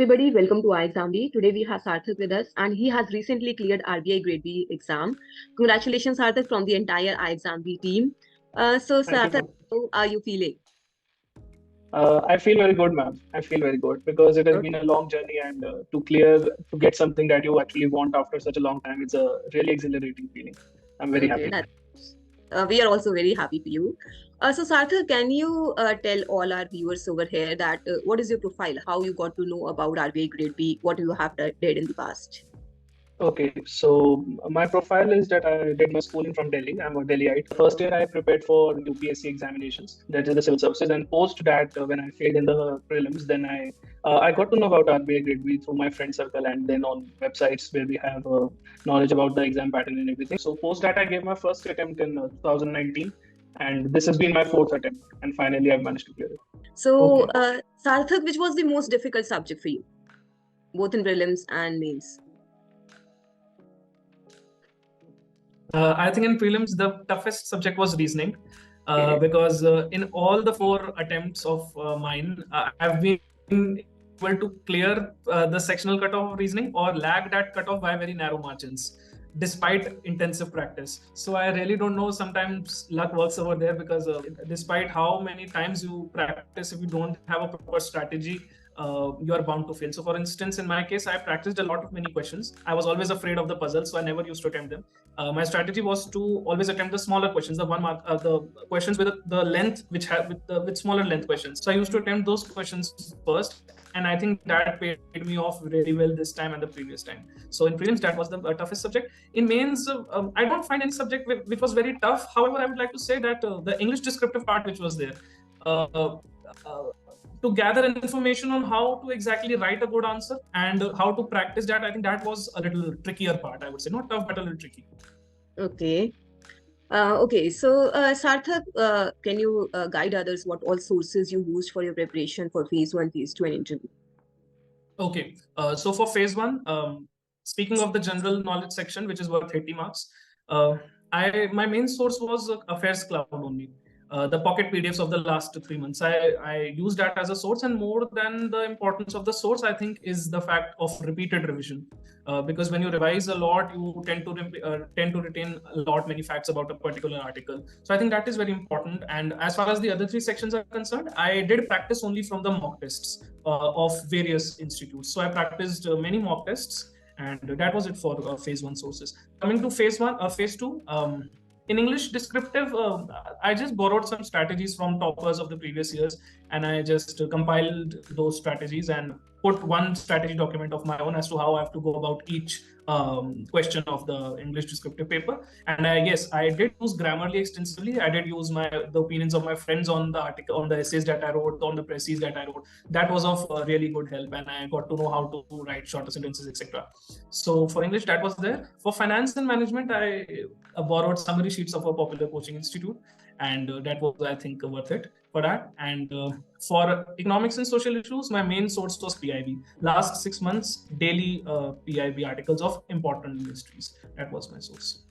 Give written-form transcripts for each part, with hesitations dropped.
everybody, welcome to iExamB. Today we have Sarthak with us and he has recently cleared RBI Grade B exam. Congratulations Sarthak from the entire iExamB team. So Thank you, Sarthak, ma'am. how are you feeling? I feel very good, ma'am. I feel very good because it has Okay, been a long journey, and to get something that you actually want after such a long time, it's a really exhilarating feeling. I'm very okay, happy. we are also very happy for you. So Sarthak, can you tell all our viewers over here that what is your profile? How you got to know about RBI Grade B? What you have did in the past? Okay, so my profile is that I did my schooling from Delhi. I'm a Delhiite. First year I prepared for UPSC examinations, that is the civil services, and post that, when I failed in the prelims, then I got to know about RBI Grade B through my friend circle, and then on websites where we have knowledge about the exam pattern and everything. So post that I gave my first attempt in 2019, and this has been my fourth attempt, and finally I've managed to clear it. So Okay. Sarthak, which was the most difficult subject for you, both in prelims and mains? I think in prelims, the toughest subject was reasoning Okay. because in all the four attempts of mine, I've been able to clear the sectional cutoff of reasoning or lag that cutoff by very narrow margins, despite intensive practice. So I really don't know. Sometimes luck works over there because despite how many times you practice, if you don't have a proper strategy, you are bound to fail. So for instance, in my case, I practiced a lot of many questions. I was always afraid of the puzzles, so I never used to attempt them. My strategy was to always attempt the smaller questions, the one mark, the questions with the length, which have with smaller length questions. So I used to attempt those questions first, and I think that paid me off really well this time and the previous time. So in prelims, that was the toughest subject. In mains, I don't find any subject which was very tough. However, I would like to say that the English descriptive part which was there, uh, uh, to gather information on how to exactly write a good answer and how to practice that, I think that was a little trickier part. I would say not tough, but a little tricky. Okay. Okay, so Sarthak, can you guide others what all sources you used for your preparation for phase one, phase two, and interview? Okay, so for phase one, speaking of the general knowledge section, which is worth 80 marks, my main source was Affairs Cloud only. The pocket PDFs of the last 3 months. I used that as a source, and more than the importance of the source, I think is the fact of repeated revision. Because when you revise a lot, you tend to retain a lot many facts about a particular article. So I think that is very important. And as far as the other three sections are concerned, I did practice only from the mock tests of various institutes. So I practiced many mock tests, and that was it for phase one sources. Coming to phase two. In English descriptive, I just borrowed some strategies from toppers of the previous years, and I just compiled those strategies and put one strategy document of my own as to how I have to go about each question of the English descriptive paper. And yes, I did use Grammarly extensively. I did use the opinions of my friends on the article, on the essays that I wrote, on the précis that I wrote. That was of really good help, and I got to know how to write shorter sentences, etc. So for English, that was there. For finance and management, I borrowed summary sheets of a popular coaching institute, and that was, I think, worth it for that. And for economics and social issues, my main source was PIB. Last 6 months, daily PIB articles of important ministries. That was my source.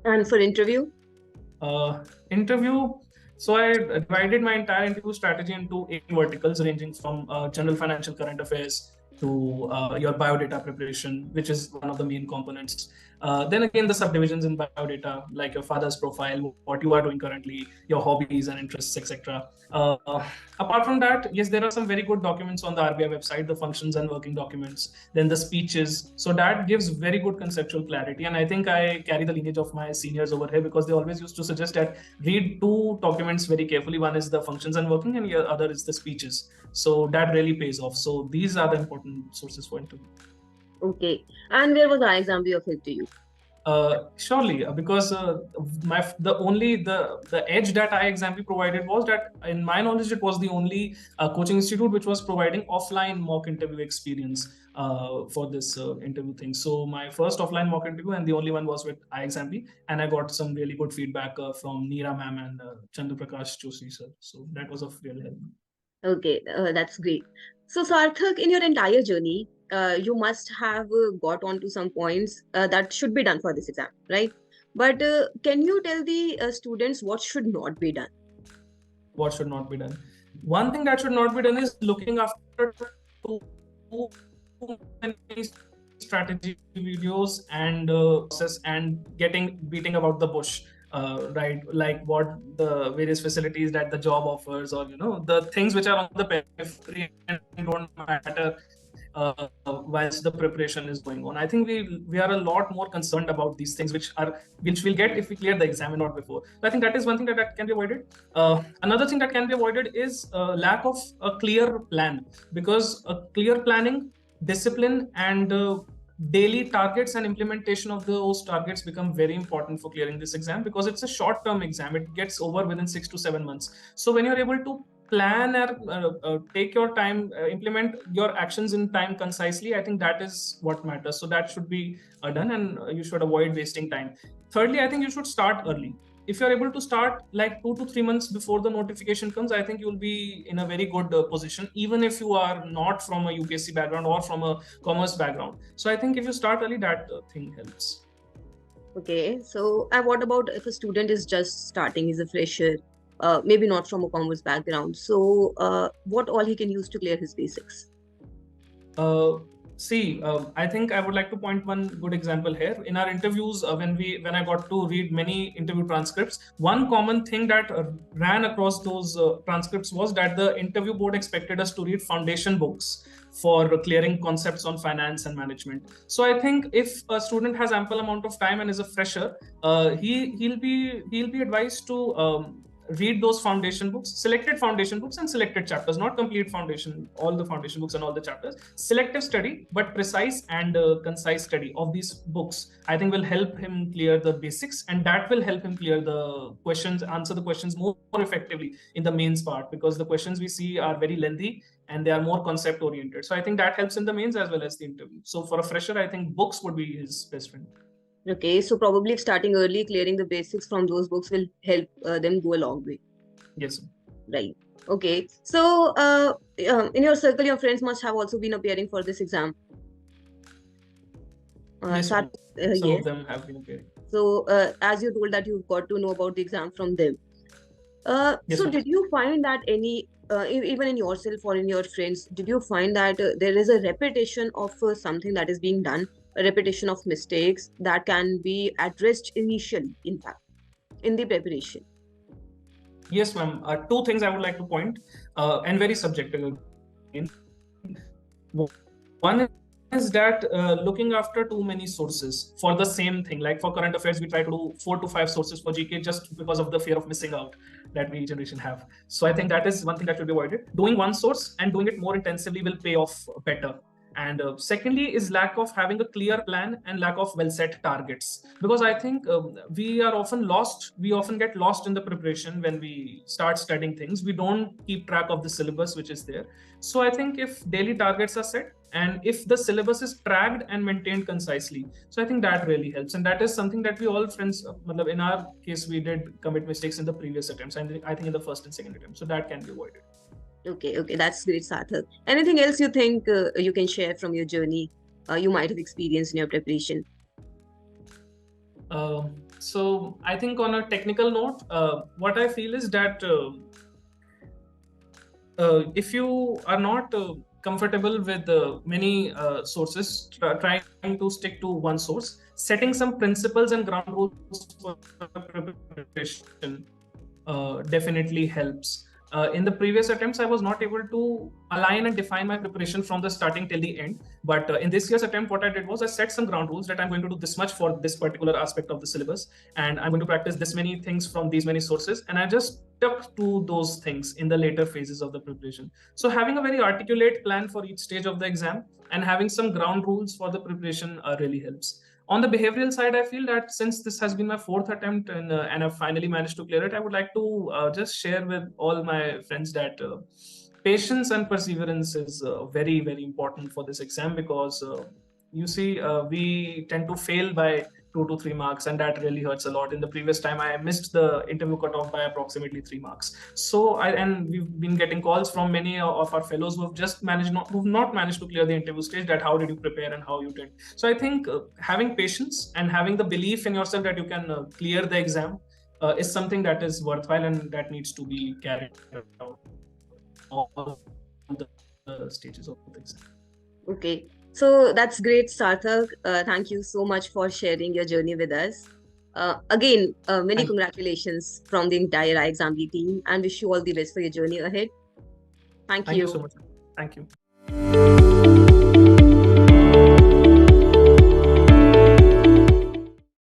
And for interview? Interview. So I divided my entire interview strategy into 8 verticals, ranging from general financial current affairs to your biodata preparation, which is one of the main components. Then again, the subdivisions in biodata, like your father's profile, what you are doing currently, your hobbies and interests, etc. Apart from that, yes, there are some very good documents on the RBI website, the functions and working documents, then the speeches. So that gives very good conceptual clarity. And I think I carry the lineage of my seniors over here, because they always used to suggest that read 2 documents very carefully. One is the functions and working, and the other is the speeches. So that really pays off. So these are the important sources for interview. Okay. And where was iExamB of help to you? Surely, because the edge that iExamB provided was that, in my knowledge, it was the only coaching institute which was providing offline mock interview experience for this interview thing. So my first offline mock interview, and the only one, was with iExamB, and I got some really good feedback from Neera ma'am and Chandra Prakash Joshi sir. So that was of real help. Okay, that's great. So Sarthak, in your entire journey, you must have got onto some points that should be done for this exam, right? But can you tell the students what should not be done? What should not be done? One thing that should not be done is looking after two many strategy videos and and beating about the bush, right? Like what the various facilities that the job offers, or the things which are on the periphery and don't matter whilst the preparation is going on. I think we are a lot more concerned about these things which we'll get if we clear the exam and not before. So I think that is one thing that can be avoided. Another thing that can be avoided is lack of a clear plan, because a clear planning, discipline, and daily targets and implementation of those targets become very important for clearing this exam, because it's a short term exam. It gets over within 6 to 7 months. So when you're able to plan or take your time, implement your actions in time concisely, I think that is what matters. So that should be done, and you should avoid wasting time. Thirdly, I think you should start early. If you're able to start like 2 to 3 months before the notification comes, I think you'll be in a very good position, even if you are not from a UPSC background or from a commerce background. So I think if you start early, that thing helps. Okay, so what about if a student is just starting, he's a fresher, maybe not from a commerce background. So what all he can use to clear his basics? I think I would like to point one good example here. In our interviews, when I got to read many interview transcripts, one common thing that ran across those transcripts was that the interview board expected us to read foundation books for clearing concepts on finance and management. So I think if a student has ample amount of time and is a fresher, he'll be advised to read those foundation books, selected foundation books and selected chapters, not complete foundation, all the foundation books and all the chapters. Selective study, but precise and concise study of these books, I think will help him clear the basics, and that will help him clear the questions, answer the questions more effectively in the mains part, because the questions we see are very lengthy and they are more concept oriented. So I think that helps in the mains as well as the interview. So for a fresher, I think books would be his best friend. Okay, so probably starting early, clearing the basics from those books will help them go a long way. Yes. Right. Okay. So in your circle, your friends must have also been appearing for this exam. Yes, some yes. of them have been appearing. So as you told that you got to know about the exam from them. Yes, so ma'am. did you find that any, even in yourself or in your friends, did you find that there is a repetition of something that is being done, a repetition of mistakes that can be addressed initially, in fact, in the preparation? Yes, ma'am. Two things I would like to point, and very subjective again. One is that looking after too many sources for the same thing. Like for current affairs, we try to do 4 to 5 sources for GK just because of the fear of missing out that we generation have. So I think that is one thing that should be avoided. Doing one source and doing it more intensively will pay off better. And secondly is lack of having a clear plan and lack of well set targets, because I think we are often lost. We often get lost in the preparation when we start studying things. We don't keep track of the syllabus which is there. So I think if daily targets are set and if the syllabus is tracked and maintained concisely, so I think that really helps. And that is something that we all friends, in our case, we did commit mistakes in the previous attempts, and I think in the first and second attempt. So that can be avoided. Okay, that's great, Sarthak. Anything else you think you can share from your journey you might have experienced in your preparation? So I think on a technical note, what I feel is that if you are not comfortable with many sources, trying to stick to one source, setting some principles and ground rules for preparation definitely helps. In the previous attempts, I was not able to align and define my preparation from the starting till the end. But in this year's attempt, what I did was I set some ground rules that I'm going to do this much for this particular aspect of the syllabus, and I'm going to practice this many things from these many sources. And I just stuck to those things in the later phases of the preparation. So having a very articulate plan for each stage of the exam and having some ground rules for the preparation really helps. On the behavioral side, I feel that since this has been my 4th attempt and I've finally managed to clear it, I would like to just share with all my friends that patience and perseverance is very, very important for this exam, because you see, we tend to fail by 2 to 3 marks, and that really hurts a lot. In the previous time, I missed the interview cutoff by approximately 3 marks. So and we've been getting calls from many of our fellows who have just who've not managed to clear the interview stage, that how did you prepare and how you did. So I think having patience and having the belief in yourself that you can clear the exam is something that is worthwhile and that needs to be carried out all the stages of the exam. Okay. So that's great, Sarthak. Thank you so much for sharing your journey with us. Again, many Thank you. congratulations from the entire iExamly team and wish you all the best for your journey ahead. Thank Thank you you. so much. Thank you.